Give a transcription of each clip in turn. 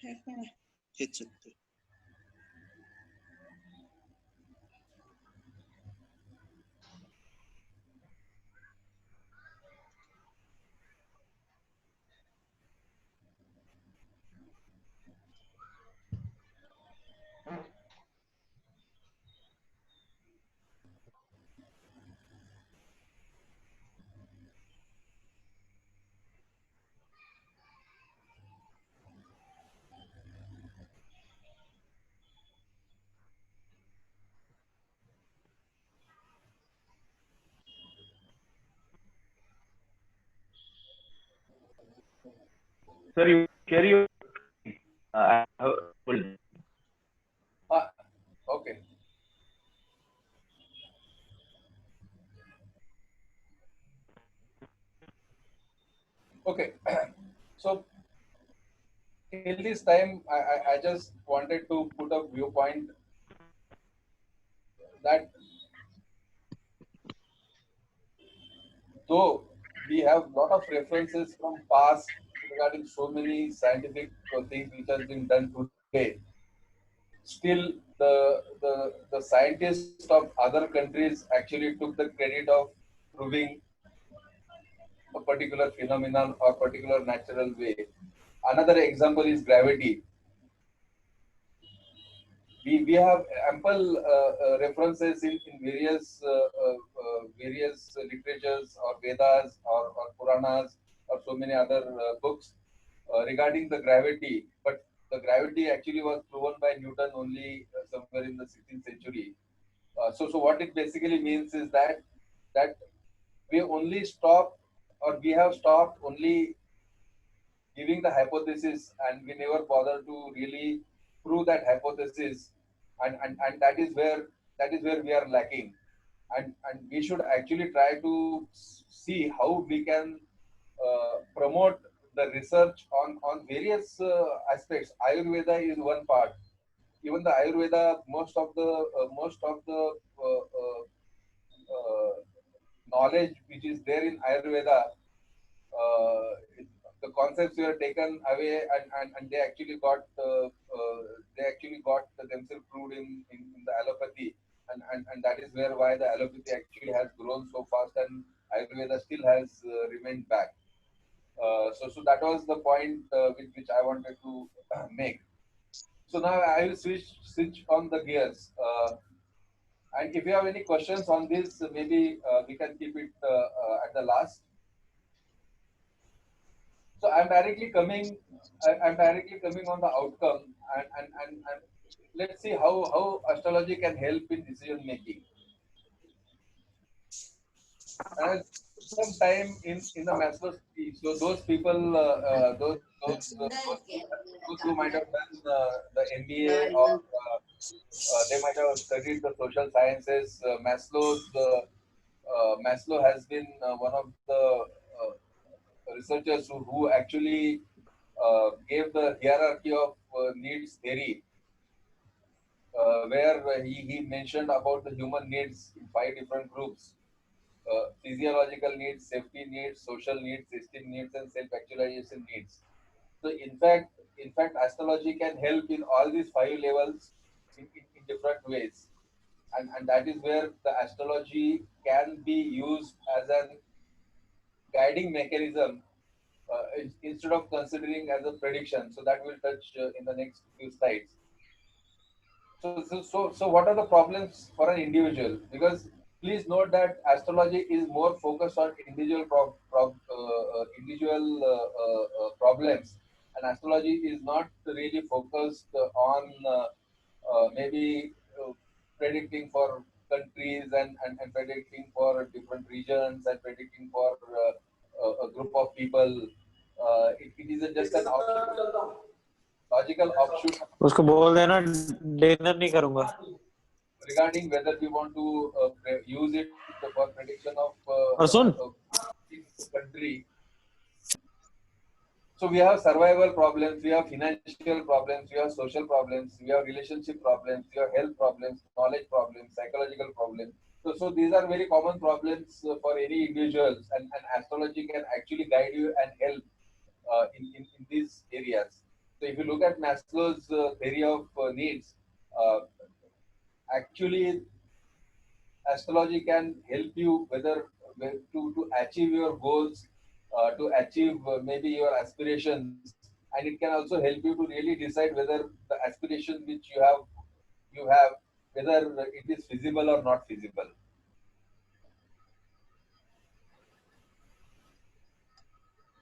ಹೆಚ್ಚುತ್ತೆ. Sir, you share your. I have told. Ah, okay. Okay. So till this time, I just wanted to put a viewpoint that though we have lot of references from past regarding so many scientific things which has been done today, still the scientists of other countries actually took the credit of proving a particular phenomenon or particular natural way. Another example is gravity. We have ample references in various literatures or Vedas or Puranas or so many other books regarding the gravity. But the gravity actually was proven by Newton only somewhere in the 16th century. So what it basically means is that we only stop or we have stopped only giving the hypothesis and we never bother to really prove that hypothesis, and that is where we are lacking, and we should actually try to see how we can promote the research on various aspects. Ayurveda is one part. Even the Ayurveda, most of the uh, uh, uh, knowledge which is there in Ayurveda, uh, the concepts were taken away, and they actually got themselves proved in the allopathy, and that is why the allopathy actually has grown so fast and Ayurveda still has remained back. So that was the point which I wanted to make. So now I will switch on the gears. And if you have any questions on this, maybe we can keep it at the last. So I'm directly coming on the outcome, and let's see how astrology can help in decision making. And I'll spend some time in the Maslow's tree. So those people, those who might have done the MBA, or they might have studied the social sciences. Maslow has been one of the researchers who actually gave the hierarchy of needs theory, where he mentioned about the human needs in five different groups: physiological needs, safety needs, social needs, esteem needs, and self-actualization needs. So, in fact, astrology can help in all these five levels in different ways, and that is where the astrology can be used as an guiding mechanism instead of considering as a prediction. So that will touch in the next few slides. So what are the problems for an individual? Because please note that astrology is more focused on individual problems, and astrology is not really focused on maybe predicting for countries and predicting for different regions and predicting for a group of people. It is just an logical offshoot उसको बोल देना dinner नहीं करूंगा regarding whether we want to use it for prediction of और सुन country. So we have survival problems, we have financial problems, we have social problems, we have relationship problems, we have health problems, knowledge problems, psychological problems. So these are very common problems for any individuals, and astrology can actually guide you and help in these areas. So if you look at Maslow's theory of needs, actually astrology can help you to achieve your goals, to achieve maybe your aspirations, and it can also help you to really decide whether the aspiration which you have whether it is feasible or not feasible.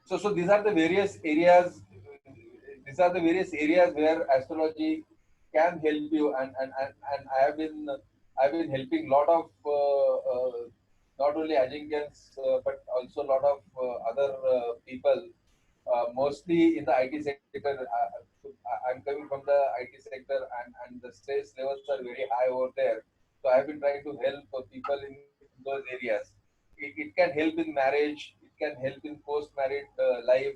So these are the various areas. These are the various areas where astrology can help you, and I've been helping lot of not only Ajinkyan's but also a lot of other people, mostly in the IT sector. I'm coming from the IT sector, and the stress levels are very high over there. So I've been trying to help people in those areas. It can help in marriage. It can help in post-married life.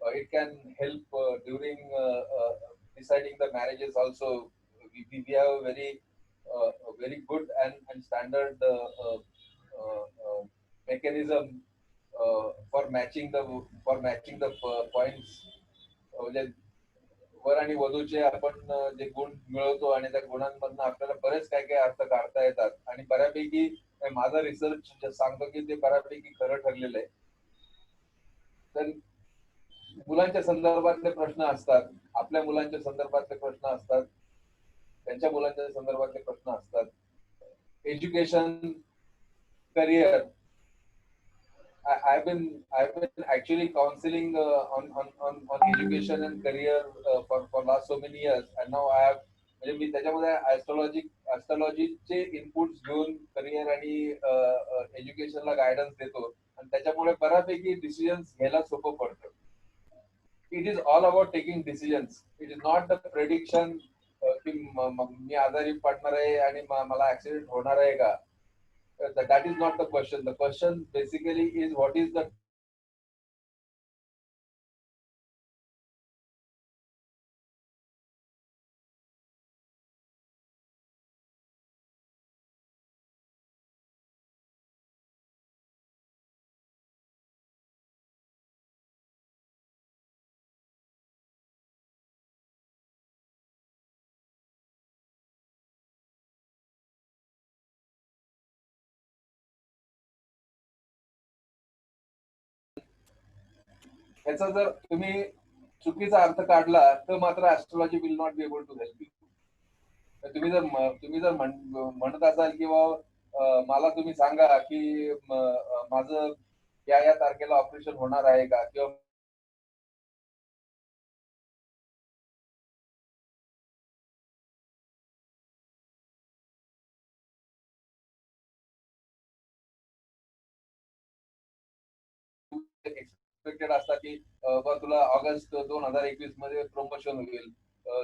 It can help during deciding the marriages also. We have a very good and standard mechanism for matching the points. म्हणजे वर आणि वधूचे आपण जे गुण मिळवतो आणि त्या गुणांमधनं आपल्याला बरेच काय काय अर्थ काढता येतात, आणि बऱ्यापैकी माझा रिसर्च सांगतो की ते बऱ्यापैकी खरं ठरलेलं आहे. तर मुलांच्या संदर्भातले प्रश्न असतात, आपल्या मुलांच्या संदर्भातले प्रश्न असतात, त्यांच्या मुलांच्या संदर्भातले प्रश्न असतात. Education, career. I've been actually counseling on education and career for last so many years, and now I have म्हणजे मी त्याच्यामध्ये ॲस्ट्रॉलॉजीचे इनपुट्स घेऊन करिअर आणि एज्युकेशनला गायडन्स देतो, आणि त्याच्यामुळे बऱ्यापैकी डिसिजन्स घ्यायला सोपं पडतं. It is all about taking decisions. It is not the prediction की मी आजारी पडणार आहे आणि मला ऍक्सिडेंट होणार आहे का. That is not the question. The question basically is what is the ह्याचा जर तुम्ही चुकीचा अर्थ काढला तर मात्र astrology will not be able to help you. तुम्ही जर म्हणत असाल की मला तुम्ही सांगा की माझं या तारखेला ऑपरेशन होणार आहे का, किंवा एक्सपेक्टेड असतात की तुला ऑगस्ट 2021 मध्ये प्रमोशन होईल,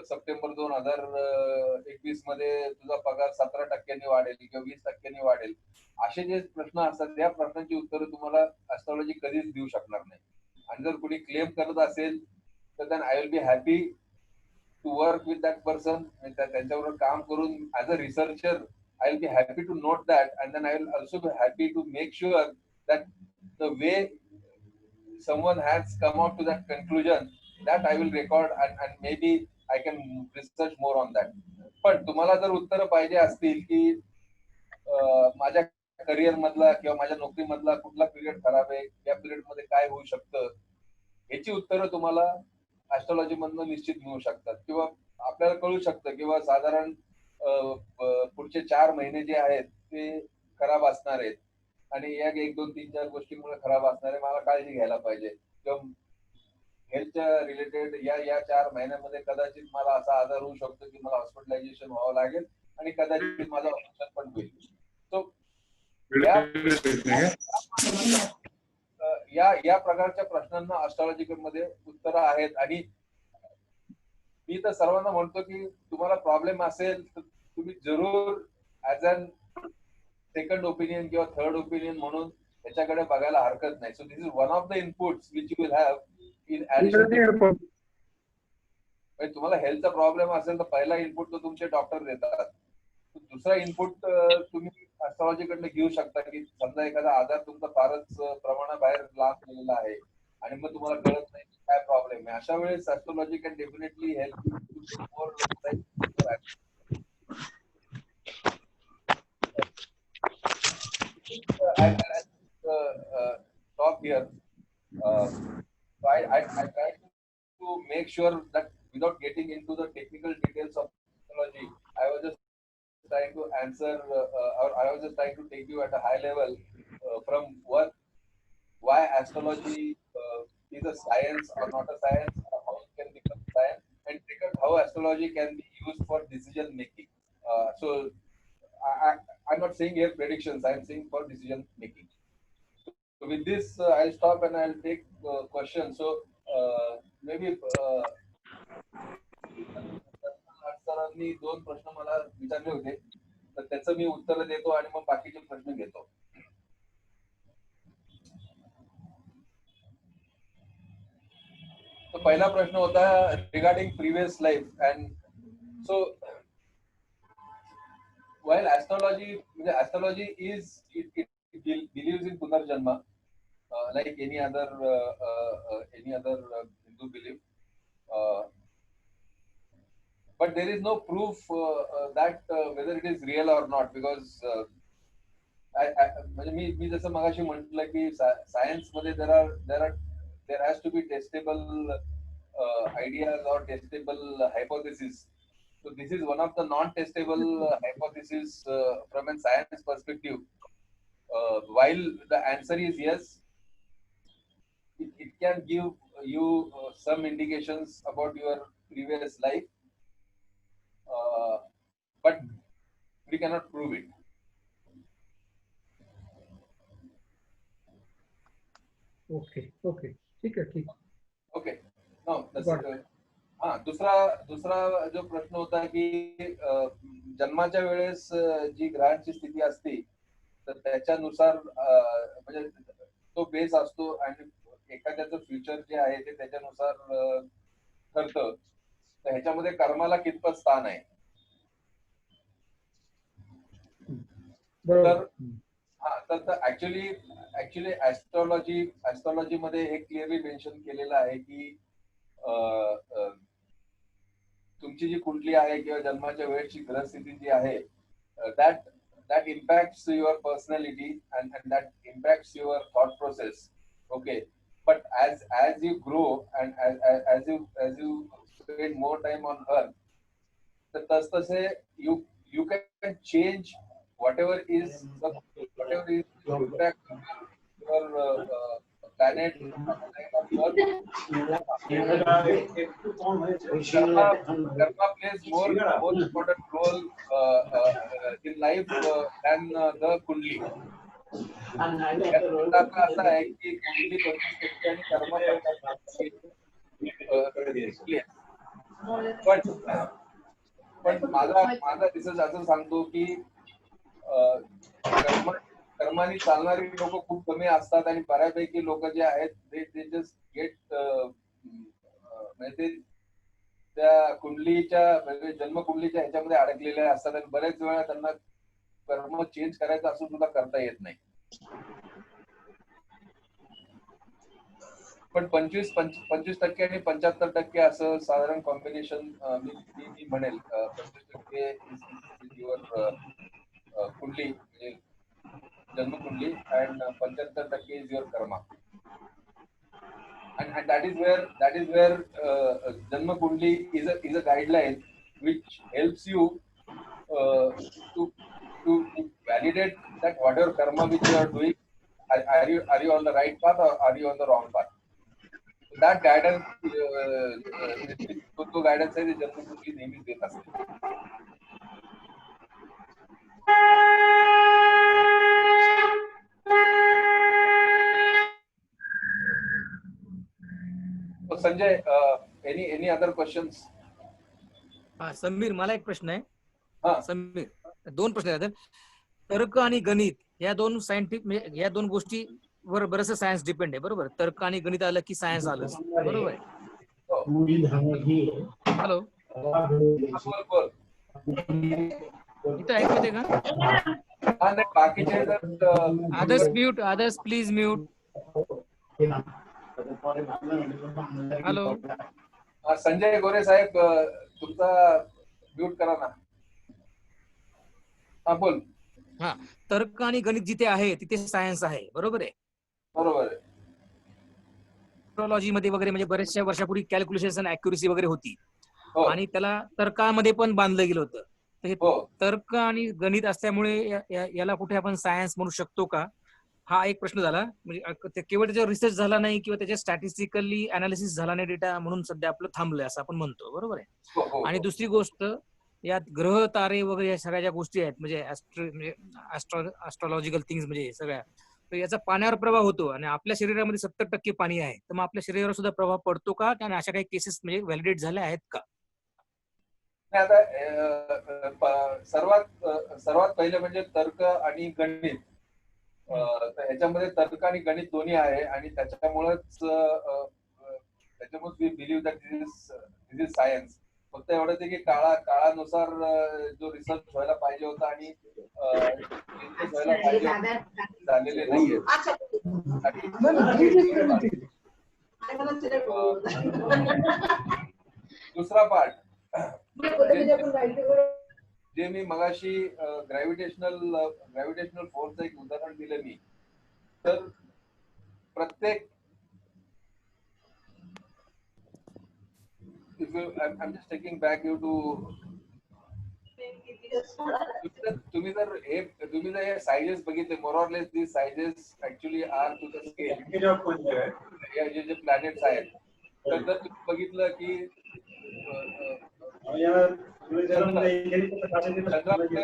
सप्टेंबर 2021 मध्ये तुझा पगार 17% वाढेल किंवा 20% वाढेल. असे जे प्रश्न असतात त्या प्रश्नांची उत्तरं तुम्हाला ऍस्ट्रॉलॉजी कधीच देऊ शकणार नाही. आणि जर कुणी क्लेम करत असेल तर then I will be happy to work with that person. त्यांच्याबरोबर काम करून as a researcher I will be happy to note that, and then I will also be happy to make sure that the way someone has come out to that conclusion that I will record, and maybe I can research more on that. पण तुम्हाला जर उत्तर पाहिजे असतील की माझ्या career मधला किंवा माझ्या नोकरी मधला कुठला पिरियड खराब आहे, या पिरियड मध्ये काय होऊ शकतं, याची उत्तरं तुम्हाला ऍस्ट्रॉलॉजी मधनं निश्चित मिळू शकतात, किंवा आपल्याला कळू शकतं किंवा साधारण पुढचे 4 महिने जे आहेत ते खराब असणार आहेत, आणि या 1, 2, 3, 4 गोष्टींमुळे खराब असणारे मला काळजी घ्यायला पाहिजे, किंवा हेल्थच्या रिलेटेड या 4 महिन्यामध्ये कदाचित मला असा आजार होऊ शकतो की मला हॉस्पिटलायझेशन व्हावं लागेल आणि कदाचित माझं ऑपरेशन पण होईल. सो या प्रकारच्या प्रश्नांना ऍस्ट्रॉलॉजिकल मध्ये उत्तरं आहेत. आणि मी तर सर्वांना म्हणतो की तुम्हाला प्रॉब्लेम असेल तर तुम्ही जरूर ऍज अन सेकंड ओपिनियन किंवा थर्ड ओपिनियन म्हणून याच्याकडे बघायला हरकत नाही. So this is one of the inputs which you will have in addition. तुम्हाला हेल्थचा प्रॉब्लेम असेल तर पहिला इनपुट तो तुमचे डॉक्टर देतात. दुसरा इनपुट तुम्ही ऍस्ट्रॉलॉजी कडनं घेऊ शकता की समजा एखादा आजार तुमचा फारच प्रमाणाबाहेर लांब गेलेला आहे आणि मग तुम्हाला कळत नाही की काय प्रॉब्लेम आहे, अशा वेळेस astrology can definitely help you to take more. Stop here. I try to make sure that without getting into the technical details of astrology, I was just trying to answer, or I was just trying to take you at a high level from why astrology is a science or not a science, or how it can become science, and second, how astrology can be used for decision making. So I'm not saying here predictions, I'm saying for decision making. So with this, I'll stop and I'll take questions. So maybe सरांनी दोन प्रश्न मला विचारले होते, तर त्याचं मी उत्तर देतो आणि मग बाकीचे प्रश्न घेतो. तो पहिला प्रश्न होता regarding previous life. And so while astrology is it believes in punarjanma like any other Hindu belief, but there is no proof that whether it is real or not, because म्हणजे मी जसं मगाशी म्हटलं की सायन्स मध्ये there has to be testable ideas or testable hypotheses. So this is one of the non-testable hypotheses from a science perspective. While the answer is yes, it can give you some indications about your previous life, but we cannot prove it. Okay. ठीक है. Okay. No, दुसरा जो प्रश्न होता की जन्माच्या वेळेस जी ग्रहांची स्थिती असते तर त्याच्यानुसार म्हणजे तो बेस असतो आणि एखाद्याचं फ्युचर जे आहे ते त्याच्यानुसार ठरतं. तर ह्याच्यामध्ये कर्माला कितपत स्थान आहे. तर ऍक्च्युली ऍस्ट्रॉलॉजी मध्ये हे क्लिअरली मेन्शन केलेलं आहे की तुमची जी कुंडली आहे किंवा जन्माच्या वेळेची ग्रहस्थिती जी आहे that impacts your personality and that impacts your thought process. Okay, but as you grow and as you spend more time on earth, तसे you can change whatever is impact your planet Karma plays more important role in life than the Kundli. असं आहे की कुंडली 25% आणि कर्म 50%. पण माझा research असं सांगतो की कर्माने चालणारी लोक खूप कमी असतात आणि बऱ्यापैकी लोक जे आहेत ते जस्ट गेट म्हणजे त्या कुंडलीच्या जन्मकुंडलीच्या ह्याच्यामध्ये अडकलेले असतात आणि बरेच वेळा त्यांना कर्म चेंज करायचं असून सुद्धा करता येत नाही. पण 25% आणि 75% असं साधारण कॉम्बिनेशन मी म्हणेल. 25% युअर कुंडली म्हणजे जन्मकुंडली and 75% is your karma. And that is where Janma Kundli is a guideline which helps you to validate that whatever karma which you are doing, are you on the right path or are you on the wrong path. So that guidance तो guidance आहे Janma Kundli नेहमीच देत असते. So Sanjay, any other questions? Sameer, मला एक प्रश्न आहे. समीर, दोन प्रश्न आहेत. तर्क आणि गणित या दोन सायंटिफिक या दोन गोष्टी वर बरंचसं सायन्स डिपेंड आहे, बरोबर. तर्क आणि गणित आलं की सायन्स आलं, बरोबर आहे. हॅलो, इथं ऐकू येते का? बाकीचे आदर्श प्लीज म्यूट. हॅलो. संजय गोरे साहेब, तुमचा म्यूट करा ना. हा बोल. हा, तर्क आणि गणित जिथे आहे तिथे सायन्स आहे, बरोबर आहे. बरोबर आहे. टेक्नॉलॉजी मध्ये वगैरे म्हणजे बऱ्याचशा वर्षापूर्वी कॅल्क्युलेशन ऍक्युरेसी वगैरे होती हो आणि त्याला तर्कामध्ये पण बांधलं गेलं होतं. तर हे हो तर्क आणि गणित असल्यामुळे याला कुठे आपण सायन्स म्हणू शकतो का, हा एक प्रश्न झाला. म्हणजे केवळ त्याच्यावर रिसर्च झाला नाही किंवा त्याच्या स्टॅटिस्टिकली अनालिसिस झाला नाही डेटा, म्हणून सध्या आपलं थांबलंय असं आपण म्हणतो, बरोबर आहे. हो हो आणि हो. दुसरी गोष्ट, यात ग्रह तारे वगैरे या सगळ्या ज्या गोष्टी आहेत म्हणजे ऍस्ट्रॉलॉजिकल थिंग्स म्हणजे सगळ्या, तर याचा पाण्यावर प्रभाव होतो आणि आपल्या शरीरामध्ये 70% पाणी आहे. तर मग आपल्या शरीरावर सुद्धा प्रभाव पडतो का, आणि अशा काही केसेस म्हणजे व्हॅलिडेट झाल्या आहेत का? नाही, आता सर्वात पहिलं म्हणजे तर्क आणि गणित. तर ह्याच्यामध्ये तर्क आणि गणित दोन्ही आहे आणि त्याच्यामुळेच we believe that this is science. फक्त एवढंच आहे की काळानुसार जो रिसर्च व्हायला पाहिजे होता आणि चेंजेस व्हायला पाहिजे होते झालेले नाहीये. दुसरा पार्ट जे मी मगाशी ग्रॅव्हिटेशनल फोर्सचं एक उदाहरण दिलं मी, तर प्रत्येक I'm just taking back you to तुम्ही जर हे साइजेस बघितले, more or less these sizes actually are to the scale. या जे प्लॅनेट्स आहेत, तर जर तुम्ही बघितलं की चंद्रामध्ये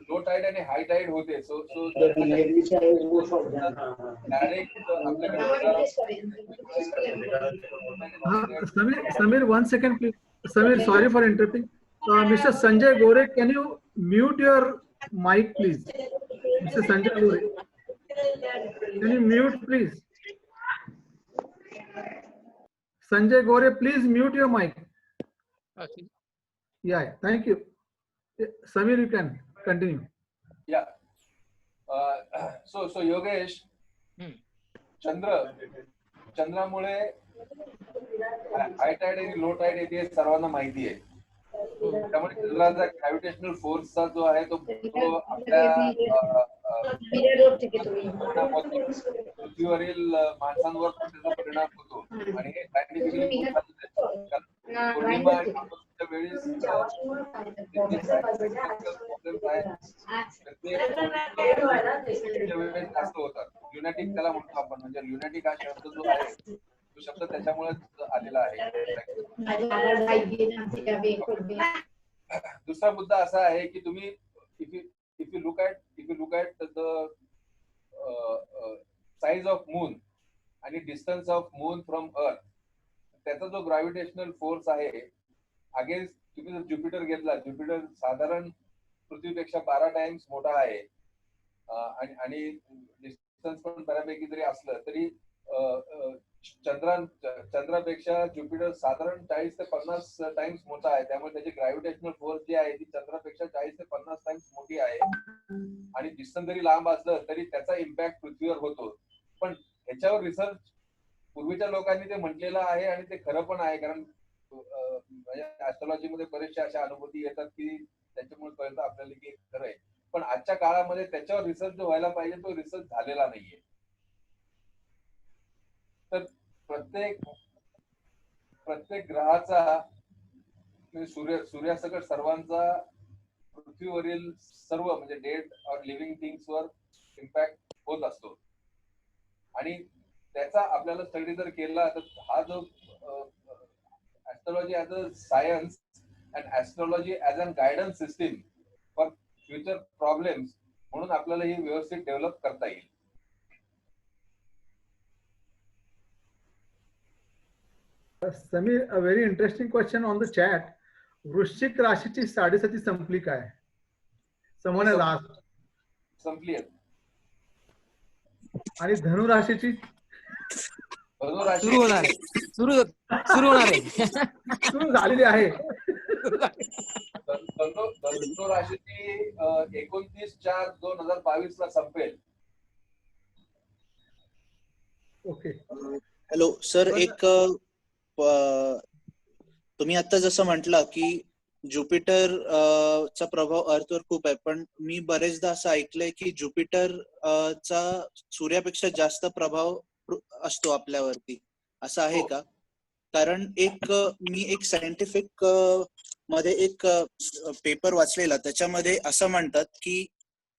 लो टाईड आणि हाय टाईड होते. सो डायरेक्ट आपल्याकडे Samir, 1 second, please. Samir, sorry for interrupting. Mr. Sanjay Gore, can you mute your mic, please? Mr. Sanjay Gore, can you mute, please? Sanjay Gore, please mute your mic. Yeah, thank you. Samir, you can continue. Yeah. So Yogesh, चंद्रामुळे high tide आणि low tide येते हे सर्वांना माहिती आहे. त्यामुळे चंद्राचा gravitational फोर्सचा जो आहे तो आपल्या पृथ्वीवरील माणसांवर पण त्याचा परिणाम होतो आणि हे सायंटिफिकली पौर्णिमा आणि अमावस्येच्या वेळेस जास्त होतात. ल्युनॅटिक त्याला म्हणतो आपण, म्हणजे ल्युनॅटिक हा शब्द जो आहे तो शब्द त्याच्यामुळेच आलेला आहे. दुसरा मुद्दा असा आहे की तुम्ही if you look at the size of moon आणि distance of moon from earth, त्याचा जो ग्रॅव्हिटेशनल फोर्स आहे, अगेन्स्ट तुम्ही जर ज्युपिटर घेतला, ज्युपिटर साधारण पृथ्वीपेक्षा 12 टाइम्स मोठा आहे आणि डिस्टन्स पण बऱ्यापैकी जरी असलं तरी चंद्रापेक्षा ज्युपिटर साधारण 40 ते 50 टाइम्स मोठा आहे. त्यामुळे त्याची ग्रॅव्हिटेशनल फोर्स जी आहे ती चंद्रापेक्षा 40 ते 50 टाइम्स मोठी आहे आणि डिस्टन्स जरी लांब असलं तरी त्याचा इम्पॅक्ट पृथ्वीवर होतो. पण ह्याच्यावर रिसर्च पूर्वीच्या लोकांनी ते म्हटलेलं आहे आणि ते खरं पण आहे, कारण ऍस्ट्रॉलॉजी मध्ये बरेचशा अशा अनुभूती येतात की त्याच्यामुळे कळतं आपल्याला की खरं आहे. पण आजच्या काळामध्ये त्याच्यावर रिसर्च जो व्हायला पाहिजे तो रिसर्च झालेला नाहीये. तर प्रत्येक ग्रहाचा सूर्यासकट सर्वांचा पृथ्वीवरील सर्व म्हणजे डेड और लिव्हिंग थिंग्स वर इम्पॅक्ट होत असतो आणि त्याचा आपल्याला स्टडी जर केला तर हा जो astrology as a science and astrology as an guidance system for future problems म्हणून आपल्याला ही व्यवस्थित डेव्हलप करता येईल. Samir, a very interesting question on the chat. वृश्चिक राशीची 7.5 संपली काय? Someone has asked. संपली आहे. आणि धनु राशीची सुरू होणार आहे. सुरू झालेली आहे. धनु राशीची 29/4/2022 ला संपेल. ओके. हॅलो सर, एक तुम्ही आता जसं म्हटलं की ज्युपिटर चा प्रभाव अर्थवर खूप आहे, पण मी बरेचदा असं ऐकलंय की ज्युपिटर चा सूर्यापेक्षा जास्त प्रभाव असतो आपल्यावरती, असं आहे का? कारण मी एक सायंटिफिक मध्ये एक पेपर वाचलेला, त्याच्यामध्ये असं म्हणतात की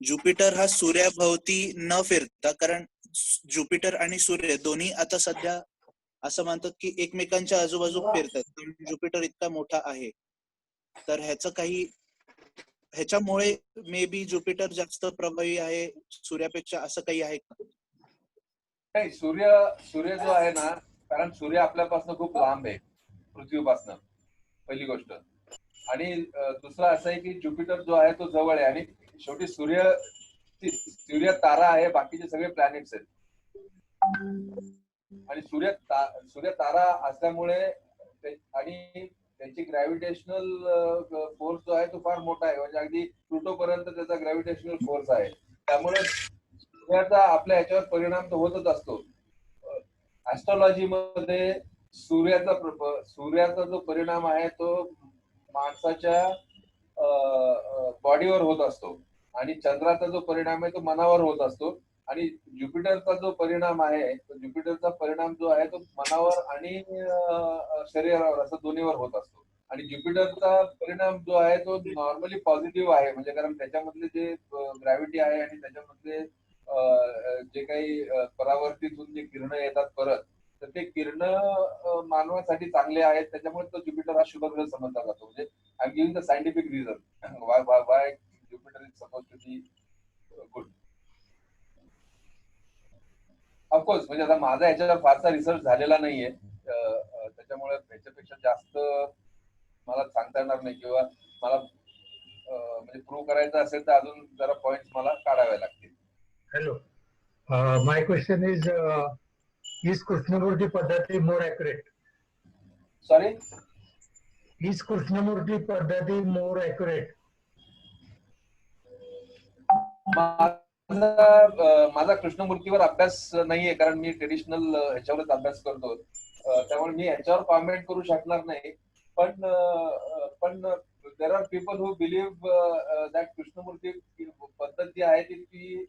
ज्युपिटर हा सूर्याभोवती न फिरता, कारण ज्युपिटर आणि सूर्य दोन्ही आता सध्या असं म्हणतात की एकमेकांच्या आजूबाजू फिरतात, ज्युपिटर इतका मोठा आहे, तर ह्याच्यामुळे मे बी ज्युपिटर जास्त प्रभावी आहे सूर्यापेक्षा, असं काही आहे का? नाही, सूर्य जो आहे ना, कारण सूर्य आपल्यापासून खूप लांब आहे पृथ्वीपासून, पहिली गोष्ट. आणि दुसरं असं आहे की ज्युपिटर जो आहे तो जवळ आहे, आणि शेवटी सूर्य तारा आहे, बाकीचे सगळे प्लॅनेट्स आहेत. आणि सूर्य तारा असल्यामुळे आणि त्यांची ग्रॅव्हिटेशनल फोर्स जो आहे तो फार मोठा आहे, म्हणजे अगदी प्लुटो पर्यंत त्याचा ग्रॅव्हिटेशनल फोर्स आहे. त्यामुळे सूर्याचा आपल्या ह्याच्यावर परिणाम तर होतच असतो. ऍस्ट्रॉलॉजी मध्ये सूर्याचा जो परिणाम आहे तो माणसाच्या बॉडीवर होत असतो, आणि चंद्राचा जो परिणाम आहे तो मनावर होत असतो. आणि ज्युपिटरचा जो परिणाम आहे, ज्युपिटरचा परिणाम जो आहे तो मनावर आणि शरीरावर, असं दोन्हीवर होत असतो. आणि ज्युपिटरचा परिणाम जो आहे तो नॉर्मली पॉझिटिव्ह आहे, म्हणजे कारण त्याच्यामधले जे ग्रॅव्हिटी आहे आणि त्याच्यामधले जे काही परावर्तीतून जे किरण येतात परत, तर ते किरण मानवासाठी चांगले आहेत, त्याच्यामुळे तो ज्युपिटर हा शुभ ग्रह समजला जातो. म्हणजे I am giving the scientific reason why Jupiter is suppose to be good. Of course, म्हणजे आता माझा याच्यावर फारसा रिसर्च झालेला नाहीये, त्याच्यामुळे याच्यापेक्षा जास्त मला सांगता येणार नाही, किंवा मला म्हणजे प्रूव्ह करायचं असेल तर अजून जरा पॉइंट मला काढावे लागतील. Hello, my question is Krishnamurthy पद्धती मोर ॲक्युरेट? सॉरी, इज कृष्णमूर्ती पद्धती मोर ॲक्युरेट? माझा कृष्णमूर्तीवर अभ्यास नाहीये, कारण मी ट्रेडिशनल ह्याच्यावरच अभ्यास करतो, त्यामुळे मी ह्याच्यावर कॉमेंट करू शकणार नाही. पण there are people who believe that Krishnamurthy पद्धत जी आहे ती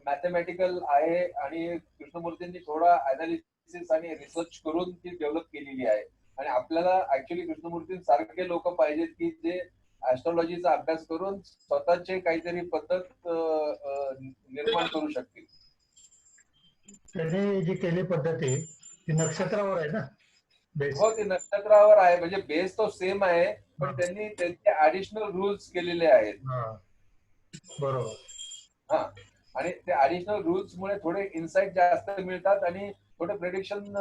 मॅथमॅटिकल आहे, आणि कृष्णमूर्तींनी थोडा अनालिसिस आणि रिसर्च करून ती डेव्हलप केलेली आहे. आणि आपल्याला ऍक्च्युली कृष्णमूर्तींसारखे लोक पाहिजेत की जे ऍस्ट्रॉलॉजीचा अभ्यास करून स्वतःचे काहीतरी पद्धत निर्माण करू शकतील. त्याने जी केली पद्धती ती नक्षत्रावर आहे ना? हो, ती नक्षत्रावर आहे, म्हणजे बेस तो सेम आहे, पण त्यांनी त्यांचे ऍडिशनल रूल्स केलेले आहेत. बरोबर. हा, आणि ते ऍडिशनल रूल्स मुळे थोडे इन्साइट जास्त मिळतात, आणि थोडे प्रेडिक्शन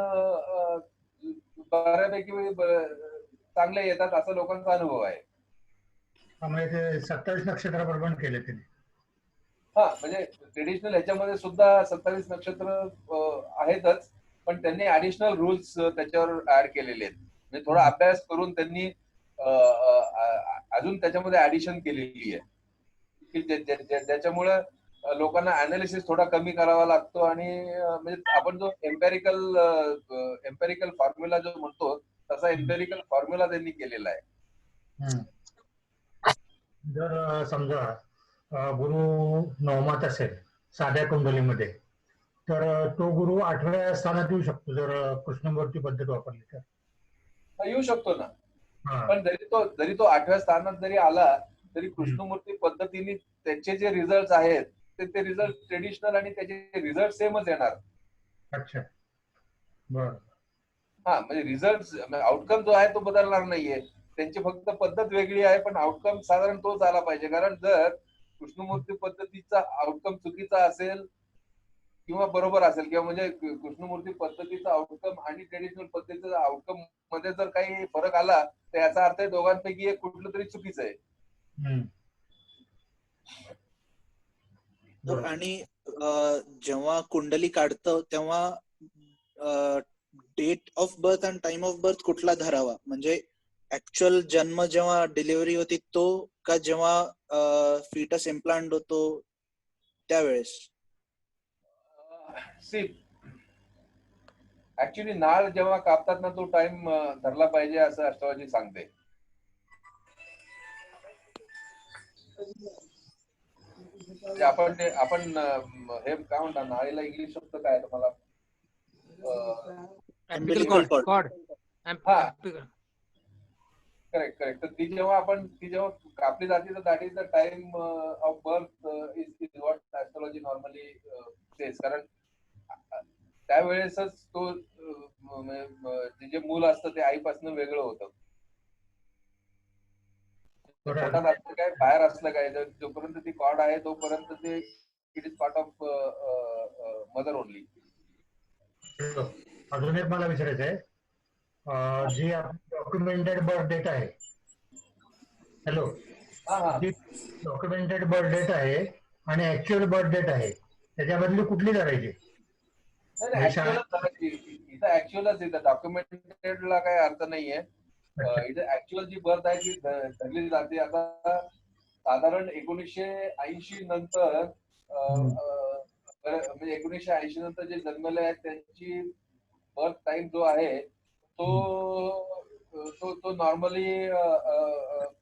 बऱ्यापैकी चांगले येतात, असा लोकांचा अनुभव आहे. ते 27 नक्षत्राप्रमाणे केले त्यांनी. हा, म्हणजे ट्रेडिशनल ह्याच्यामध्ये सुद्धा 27 नक्षत्र आहेतच, पण त्यांनी ऍडिशनल रूल्स त्याच्यावर ऍड केलेले आहेत. म्हणजे थोडा अभ्यास करून त्यांनी अजून त्याच्यामध्ये ऍडिशन केलेली आहे, की ज्याच्यामुळे लोकांना अनालिसिस थोडा कमी करावा लागतो. आणि म्हणजे आपण जो एम्पेरिकल फॉर्म्युला जो म्हणतो, तसा एम्पेरिकल फॉर्म्युला त्यांनी केलेला आहे. जर समजा गुरु नवमात असेल साध्या कुंडलीमध्ये, तर तो गुरु 8व्या स्थानात येऊ शकतो जर कृष्णमूर्ती पद्धत वापरली तर? येऊ शकतो ना, पण जरी तो 8व्या स्थानात जरी आला तरी कृष्णमूर्ती पद्धतीने त्याचे जे रिझल्ट आहेत ते रिझल्ट ट्रेडिशनल आणि त्याचे रिझल्ट सेमच येणार. अच्छा, बर. हा, म्हणजे रिझल्ट आउटकम जो आहे तो बदलणार नाहीये, त्यांची फक्त पद्धत वेगळी आहे, पण आउटकम साधारण तोच आला पाहिजे. कारण जर कृष्णमूर्ती पद्धतीचा आउटकम चुकीचा असेल किंवा बरोबर असेल, किंवा म्हणजे कृष्णमूर्ती पद्धतीचा आउटकम आणि ट्रेडिशनल पद्धतीचा आउटकम मध्ये जर काही फरक आला तर याचा अर्थ दोघांपैकी एक कुठलं तरी चुकीचं आहे. आणि जेव्हा कुंडली काढतो तेव्हा डेट ऑफ बर्थ आणि टाइम ऑफ बर्थ कुठला धरावा? म्हणजे ऍक्च्युअल जन्म जेव्हा डिलिव्हरी होती तो, का जेव्हा फिटस इम्प्लांट होतो त्यावेळेस? ऍक्च्युली नाळ जेव्हा कापतात ना तो टाइम धरला पाहिजे असं ऍस्ट्रॉलॉजी सांगते. आपण हे काय म्हणतात नाळीला इंग्लिश शब्द काय तुम्हाला? umbilical cord. करेक्ट. तर ती जेव्हा कापली जाते तर that is the time of birth is what astrology normally says. कारण त्यावेळेसच तो जे मूल असतं ते आईपासून वेगळं होतं. पोटात असलं काय बाहेर असलं काय जोपर्यंत ती कॉर्ड आहे तोपर्यंत ते it is part of mother only. अजून एक मला विचारायचं आहे, जी डॉक्युमेंटेड बर्थ डेट आहे, हॅलो, जी डॉक्युमेंटेड बर्थ डेट आहे आणि ऍक्च्युअल बर्थ डेट आहे त्याच्यामधली कुठली धरायची? इथं ऍक्च्युअलच इथं डॉक्युमेंटेडला काही अर्थ नाहीये. इथं ऍक्च्युअल जी बर्थ आहे ती धरली जाते. आता साधारण 1980 नंतर म्हणजे 1980 नंतर जे जन्मले आहेत त्यांची बर्थ टाइम जो आहे तो नॉर्मली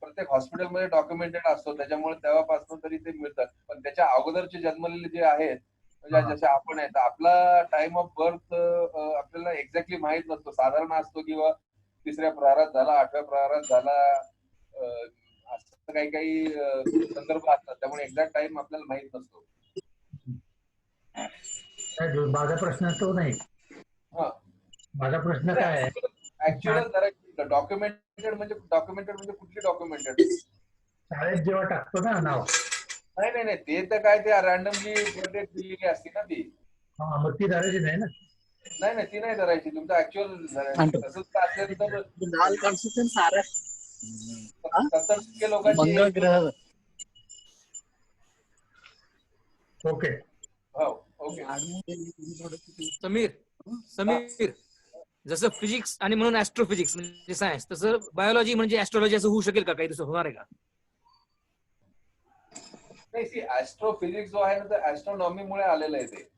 प्रत्येक हॉस्पिटलमध्ये डॉक्युमेंटेड असतो. त्याच्यामुळे तेव्हापासून तरी ते मिळतात. पण त्याच्या अगोदरचे जन्मलेले जे आहेत म्हणजे जसे आपण आहेत आपला टाइम ऑफ बर्थ आपल्याला एक्झॅक्टली माहित नसतो. साधारण असतो किंवा 3ऱ्या प्रहारात झाला, 8व्या प्रहारात झाला, असं काही संदर्भ असतात. त्यामुळे एक्झॅक्ट टाइम आपल्याला माहित नसतो. माझा प्रश्न तो नाही. माझा प्रश्न काय आहे, ऍक्च्युअल डॉक्युमेंटेड म्हणजे कुठली डॉक्युमेंटेड? शाळेत जेव्हा टाकतो ना नाव. नाही ते तर काय ते रॅन्डमली बर्थडे दिलेली असते ना ती. मग ती धरायची नाही ना? नाही ती नाही धरायची. तुमचं ऍक्च्युअल तसंच असेल तर 70% लोकांची. ओके. समीर जसं फिजिक्स आणि म्हणून ऍस्ट्रोफिजिक्स म्हणजे सायन्स, तसं बायोलॉजी म्हणजे ऍस्ट्रॉलॉजी असं होऊ शकेल का? काही दिवस होणार आहे का? नाही, ऍस्ट्रोफिजिक्स जो आहे ना तर ऍस्ट्रॉनॉमीमुळे आलेलं आहे ते.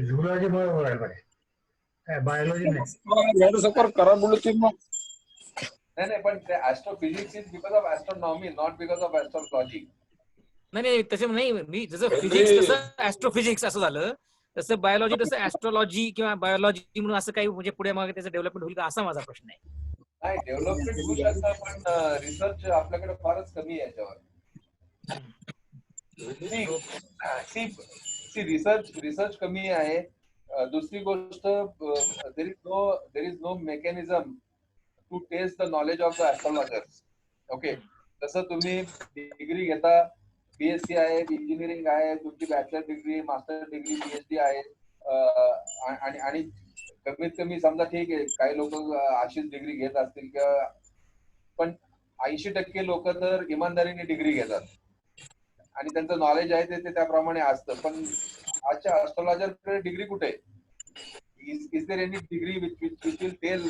झुलॉजीमुळे व्हायला पाहिजे, बायोलॉजी नाही. नाही पण astrophysics is because of astronomy, not because of astrology. नाही तसं नाही. मी जसं फिजिक्स तसं ऍस्ट्रोफिजिक्स असं झालं, तसं बायोलॉजी तसं ऍस्ट्रॉलॉजी किंवा बायोलॉजी म्हणून असं काही म्हणजे पुढे मागे त्याचं डेव्हलपमेंट होईल का असा माझा प्रश्न आहे. नाही डेव्हलपमेंट होऊ शकतं पण रिसर्च आपल्याकडे फारच कमी आहे याच्यावर. रिसर्च कमी आहे. दुसरी गोष्ट there is no mechanism to test the knowledge of the astrologers. Okay, तसं तुम्ही डिग्री घेता, बीएससी आहे, इंजिनिअरिंग आहे, तुमची bachelor degree, master degree, PhD आहे, आणि कमीत कमी समजा ठीक आहे काही लोक अशीच डिग्री घेत असतील किंवा, पण 80% लोक तर इमानदारीने डिग्री घेतात आणि त्यांचं नॉलेज आहे ते त्याप्रमाणे असतं. पण आजच्या ऍस्ट्रॉलॉजरकडे डिग्री कुठे? Is there any degree which will tell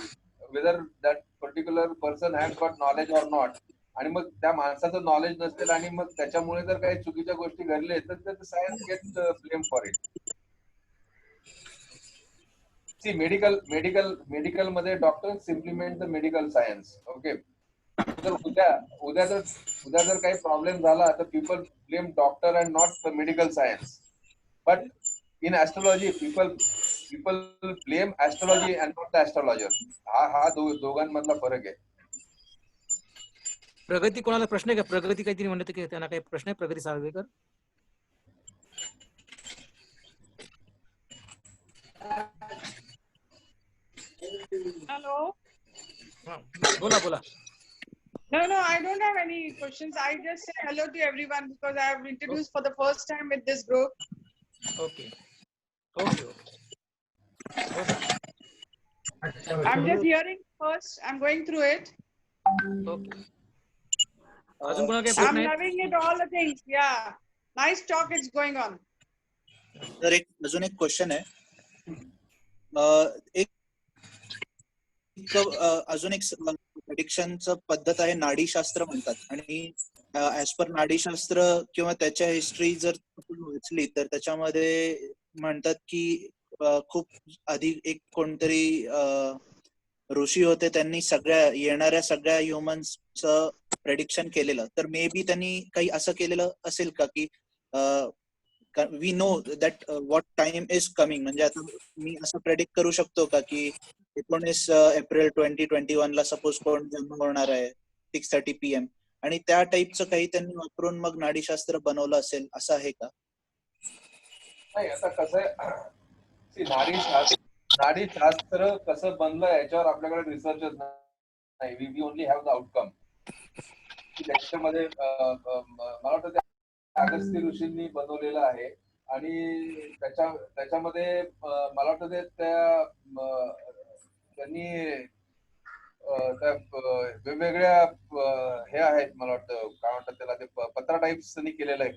whether that particular person has got knowledge or not? आणि मग त्या माणसाचं नॉलेज नसेल आणि मग त्याच्यामुळे जर काही चुकीच्या गोष्टी घडल्या तर science get blame for it. See medical मध्ये doctors implement the medical science. Okay, तर उद्या जर काही प्रॉब्लेम झाला तर people blame doctor and not the medical science. But in astrology people blame astrology and not the astrologer. हा दोघांमधला फरक आहे. प्रगती कोणाला प्रश्न आहे का? प्रगती काहीतरी म्हणत की त्यांना काही प्रश्न आहे? प्रगती साळवेकर. Hello. बोला. No, I don't have any questions. I just say hello to everyone because I have introduced for the first time with this group. Okay. I'm just hearing first. I'm going through it. Okay. I'm loving it, all the things. Yeah. Nice talk is going on. तर अजून एक question आहे. अजून एक प्रेडिक्शनचं पद्धत आहे, नाडीशास्त्र म्हणतात. आणि ऍज पर नाडीशास्त्र किंवा त्याच्या हिस्ट्री जर वाचली तर त्याच्यामध्ये म्हणतात की खूप आधी एक कोणतरी ऋषी होते, त्यांनी येणाऱ्या सगळ्या ह्युमन्सचं प्रेडिक्शन केलेलं. तर मे बी त्यांनी काही असं केलेलं असेल का की we know that what time is coming, म्हणजे आता मी असं प्रेडिक्ट करू शकतो का की 19 एप्रिल 2021 ला सपोज कोण जन्म होणार आहे 6:30 PM, आणि त्या टाईपचं काही त्यांनी वापरून मग नाडीशास्त्र बनवलं असेल, असं आहे का? नाही, आता कसं आहे, नाडीशास्त्र कसं बनलं याच्यावर आपल्याकडे रिसर्चच नाही. We only have the outcome. त्याच्यामध्ये मला वाटतं अगस्त्य ऋषींनी बनवलेलं आहे आणि त्याच्यामध्ये मला वाटतं त्यांनी त्या वेगवेगळ्या हे आहेत, मला वाटतं काय म्हणतात त्याला, ते पत्रा टाईप्स त्यांनी केलेलं आहे.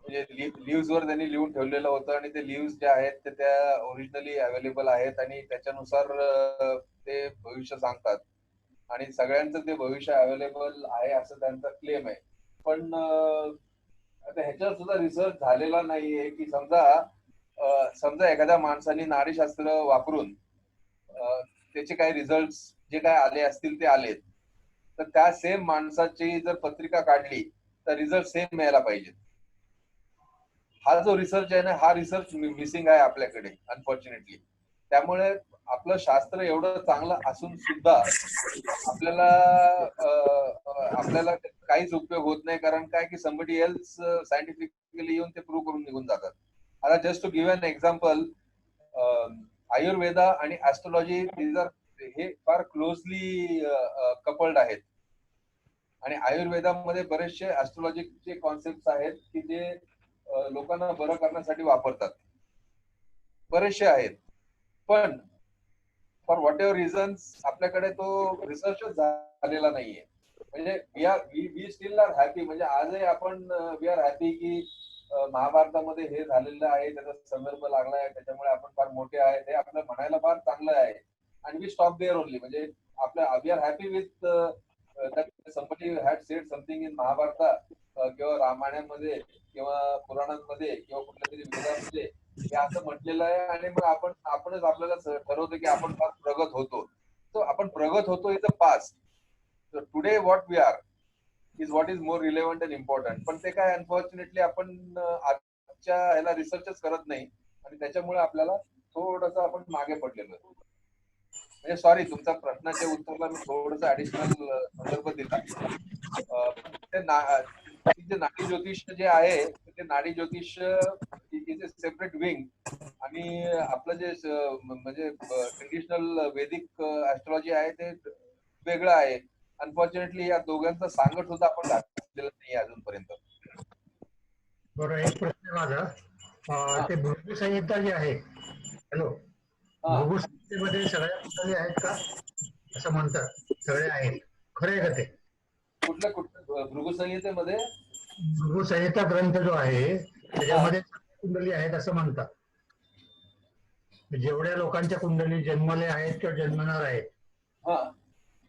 म्हणजे लिव्हज वर त्यांनी लिहून ठेवलेलं होतं आणि ते लिव्हज जे आहेत ते त्या ओरिजिनली अवेलेबल आहेत आणि त्याच्यानुसार ते भविष्य सांगतात आणि सगळ्यांचं ते भविष्य अवेलेबल आहे असं त्यांचा क्लेम आहे. पण आता ह्याच्यावर सुद्धा रिसर्च झालेला नाहीये की समजा एखाद्या माणसाने नाडीशास्त्र वापरून त्याचे काही रिझल्ट जे काय आले असतील ते आलेत, तर त्या सेम माणसाची जर पत्रिका काढली तर रिझल्ट सेम मिळायला पाहिजे. हा जो रिसर्च आहे ना, हा रिसर्च मिसिंग आहे आपल्याकडे अनफॉर्च्युनेटली. त्यामुळे आपलं शास्त्र एवढं चांगलं असून सुद्धा आपल्याला काहीच उपयोग होत नाही. कारण काय की समबडी एल्स सायंटिफिकली येऊन ते प्रूव्ह करून निघून जातात. आता just to give an example, Ayurveda आणि ऍस्ट्रॉलॉजी हे फार क्लोजली कपल्ड आहेत आणि आयुर्वेदामध्ये बरेचसे ऍस्ट्रॉलॉजीचे कॉन्सेप्ट आहेत की जे लोकांना बरं करण्यासाठी वापरतात, बरेचसे आहेत. पण फॉर व्हॉट एव्हर रिझन्स आपल्याकडे तो रिसर्चच झालेला नाहीये. म्हणजे वी स्टील आर हॅपी, म्हणजे आजही आपण वी आर हॅपी की महाभारतामध्ये हे झालेलं आहे, त्याचा संदर्भ लागला आहे, त्याच्यामुळे आपण फार मोठे आहेत, हे आपलं म्हणायला फार चांगलं आहे. आणि वी स्टॉप देअर ओनली, म्हणजे we are happy with that somebody had said something in Mahabharata किंवा रामायणामध्ये किंवा पुराणांमध्ये किंवा कुठल्या तरी वेदामध्ये हे असं म्हटलेलं आहे आणि मग आपणच आपल्याला ठरवतो की आपण फार प्रगत होतो. तो आपण प्रगत होतो in the past. Today what we are is what is more relevant and important. पण ते काय अनफॉर्च्युनेटली आपण आजच्या ह्याला रिसर्चच करत नाही आणि त्याच्यामुळे आपल्याला थोडंसं आपण मागे पडलेलो. म्हणजे सॉरी, तुमच्या प्रश्नाच्या उत्तराला मी थोडंसं ऍडिशनल संदर्भ दिला. ते नाडी ज्योतिष जे आहे ते नाडी ज्योतिष इज अ सेपरेट विंग आणि आपलं जे म्हणजे ट्रेडिशनल वेदिक ऍस्ट्रॉलॉजी आहे ते वेगळं आहे. अनफॉर्च्युनेटली या दोघांचा सांगड सुद्धा आपण घातलेला नाही अजूनपर्यंत. बरं, एक प्रश्न माझा, ते भृगु संहिता जी आहे, हॅलो, भृगु संहितेमध्ये सगळ्या कुंडली आहेत का असं म्हणतात? सगळे आहेत, खरे का ते? कुठल्या भृगु संहितेमध्ये? भृगु संहिता ग्रंथ जो आहे त्याच्यामध्ये कुंडली आहेत असं म्हणतात. जेवढ्या लोकांच्या कुंडली जन्मले आहेत किंवा जन्मणार आहेत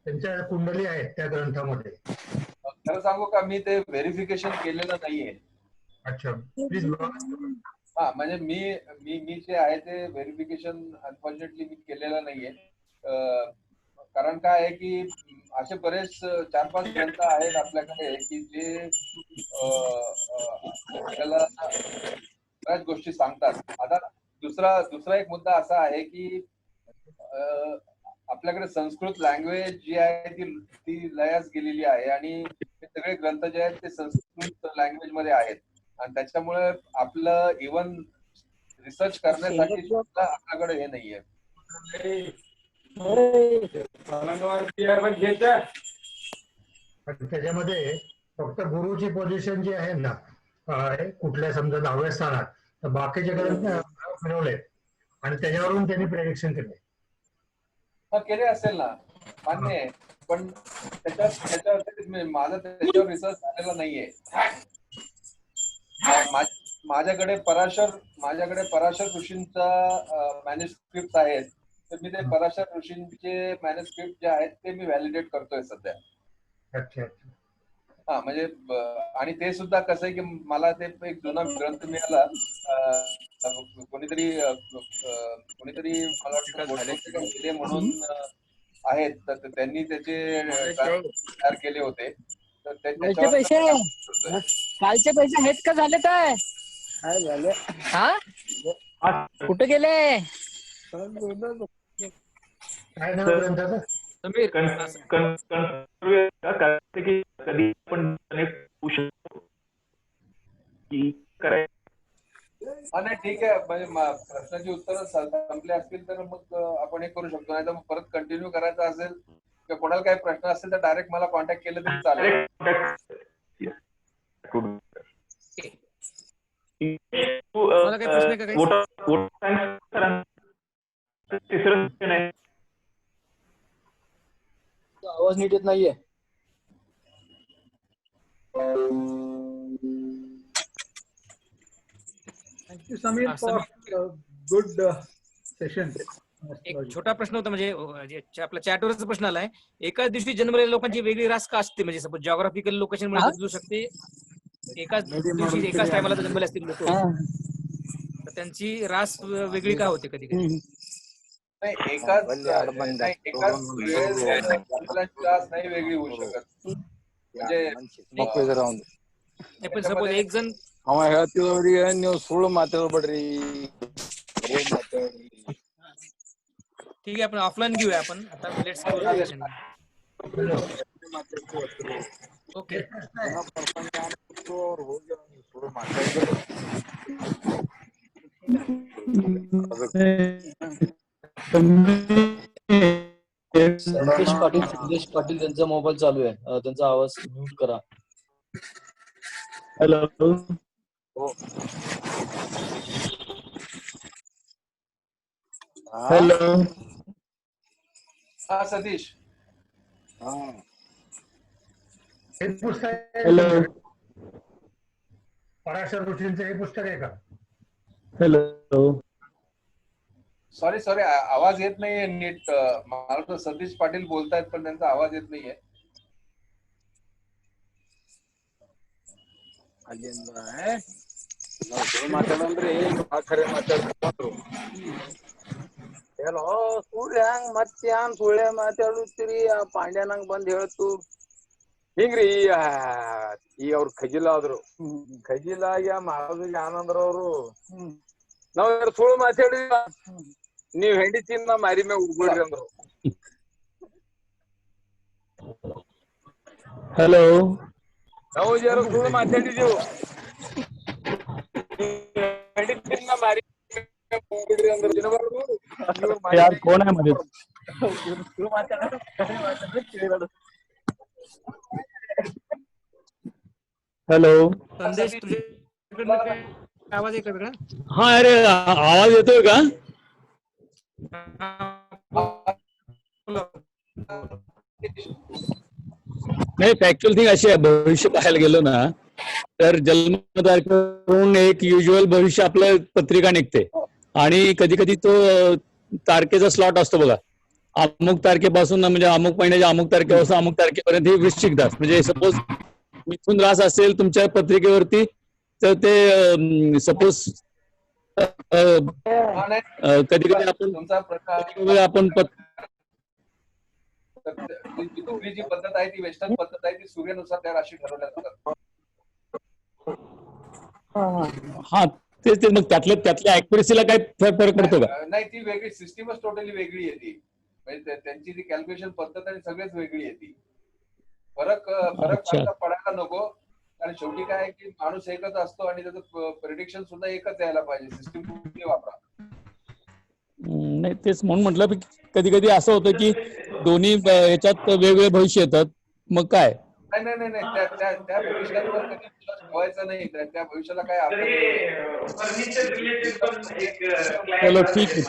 त्यांच्या कुंडली आहेत त्या ग्रंथामध्ये. खरं सांगू का, मी ते व्हेरिफिकेशन केलेलं नाहीये. अच्छा, प्लीज. हा, म्हणजे मी जे आहे ते व्हेरिफिकेशन अनफॉर्च्युनेटली मी केलेलं नाहीये. कारण काय आहे की असे बरेच 4-5 ग्रंथ आहेत आपल्याकडे की जे आपल्याला बऱ्याच गोष्टी सांगतात. आता दुसरा एक मुद्दा असा आहे की आपल्याकडे संस्कृत लँग्वेज जी आहे ती लयास गेलेली आहे आणि हे सगळे ग्रंथ जे आहेत ते संस्कृत लँग्वेज मध्ये आहेत आणि त्याच्यामुळे आपलं इव्हन रिसर्च करण्यासाठी सुद्धा आपल्याकडे हे नाहीये. त्याच्यामध्ये फक्त गुरुची पोझिशन जी आहे ना, कुठल्या समजा 10व्या स्थानात, तर बाकीचे ग्रंथ मिळवले आणि त्याच्यावरून त्यांनी प्रेडिक्शन केले. केले असेल ना, मान्य आहे, पण माझा त्याच्यावर रिसर्च झालेला नाहीये. माझ्याकडे पराशर ऋषींचा मॅन्युस्क्रिप्ट आहेत, तर मी ते पराशर ऋषींचे मॅन्युस्क्रिप्ट जे आहेत ते मी व्हॅलिडेट करतोय सध्या. अच्छा. हा म्हणजे आणि ते सुद्धा कसं आहे की मला ते एक जुना ग्रंथ मिळाला, कोणीतरी मला वाटतं लिहिले म्हणून आहेत, तर त्यांनी त्याचे तयार केले होते. तर कालचे पैसे आहेत का झाले काय झाले? हा कुठे गेले? काय नाव ग्रंथाचं? समीर कधी आपण नाही ठीक आहे, म्हणजे प्रश्नाची उत्तरं संपले असतील तर मग आपण हे करू शकतो, नाही तर मग परत कंटिन्यू करायचं असेल किंवा कोणाला काही प्रश्न असेल तर डायरेक्ट मला कॉन्टॅक्ट केलं तरी चालेल. मला काही प्रश्न आहे का? आवाज नीट येत नाहीये. Thank you, Samir, for good session. एक छोटा प्रश्न होता, म्हणजे आपल्या चॅटवरच प्रश्न आलाय. एकाच दिवशी जन्मलेल्या लोकांची वेगळी रास का असते? म्हणजे सपोज जॉग्राफिकल लोकेशन मुळे बदलू शकते. एकाच दिवशी एकाच टायमाला जन्मले असतील लोक, तर त्यांची रास वेगळी का होते कधी कधी? एकाच वेळेस रास नाही वेगळी होऊ शकत. म्हणजे पण सपोज एक जण ನೀವು ಸುಳ್ಳು ಮಾತಾಡಬೇಡ್ರಿ. ठीक आहे, आपण ऑफलाईन घेऊया. आपण आता लेट्स क्लोज सेशन. ओके. संदेश पाटील त्यांचा मोबाईल चालू आहे, त्यांचा आवाज म्यूट करा. हॅलो. हॅलो. हा सतीश. हे पुस्तक हॅलो. पराशर ऋषींचं हे पुस्तक आहे का? हॅलो. सॉरी आवाज येत नाहीये नीट. मला वाटतं सतीश पाटील बोलतायत पण त्यांचा आवाज येत नाहीये. ಮಾತಾಡಂದ್ರಿ ಖರೆ ಮಾತಾಡ್ರು. ಏನೋ ಸುಳ್ಳು ಹೆಂಗ್ ಮತ್ತೆ ಹಂಗ್ ಸುಳ್ಳೆ ಮಾತಾಡುತ್ತೀರಿ? ಆ ಪಾಂಡ್ಯನಂಗ್ ಬಂದ್ ಹೇಳ್ತು ಹಿಂಗ್ರಿ. ಈಗ ಅವ್ರು ಖಜಿಲಾದ್ರು, ಖಜಿಲಾಗಿ ಮಹಾರಾಜ ಆನಂದ್ರವ್ರು ನಾವ್ ಸುಳ್ಳು ಮಾತಾಡಿಲ್ಲ, ನೀವ್ ಹೆಂಡಿತಿನ ಮಾರಿ ಮ್ಯಾಗ ಉಗ್ಬಿಡ್ರಿ ಅಂದ್ರು. ಹಲೋ. ನಾವು ಜರ ಸುಳ್ಳು ಮಾತಾಡಿದೆವು, यार कोण आहे मध्ये? हॅलो. संदेश तुझ्याकडनं काय आवाज येतोय का? हा, अरे आवाज येतोय का? नाही, फॅक्च्युअल थिंग अशी आहे, भविष्य पाहायला गेलो ना तर जन्मतारखेवरून एक युज्युअल भविष्य आपलं पत्रिका निघते आणि कधी कधी तो तारखेचा स्लॉट असतो बघा. अमुक तारखेपासून म्हणजे अमुक महिन्याच्या अमुक तारखेपासून अमुक तारखेपर्यंत हे वृश्चिक दास, म्हणजे सपोज मिथुन रास असेल तुमच्या पत्रिकेवरती तर ते सपोज कधी कधी आपण तुमची जी पद्धत आहे ती वेस्टर्न पद्धत आहे, ती सूर्यानुसार त्या राशी ठरवल्या जातात. हा, तेच मग त्यातल्या ऍक्युरेसीला काय फरक पडतो का? नाही, ती वेगळी सिस्टीमच टोटली वेगळी येते. म्हणजे त्यांची जी कॅल्क्युलेशन पद्धत आहे सगळेच वेगळी येते. फरक पडायला नको, कारण शेवटी काय आहे की माणूस एकच असतो आणि त्याचं प्रिडिक्शन सुद्धा एकच यायला पाहिजे. सिस्टीम कुठली वापरा. नाही, तेच म्हणून म्हटलं कधी कधी असं होतं की दोन्ही याच्यात वेगवेगळे भविष्य येतात, मग काय? नाही त्या भविष्यावर कधी विश्वास ठेवायचा नाही. त्या भविष्याला काय अर्थ चलो ठीक आहे.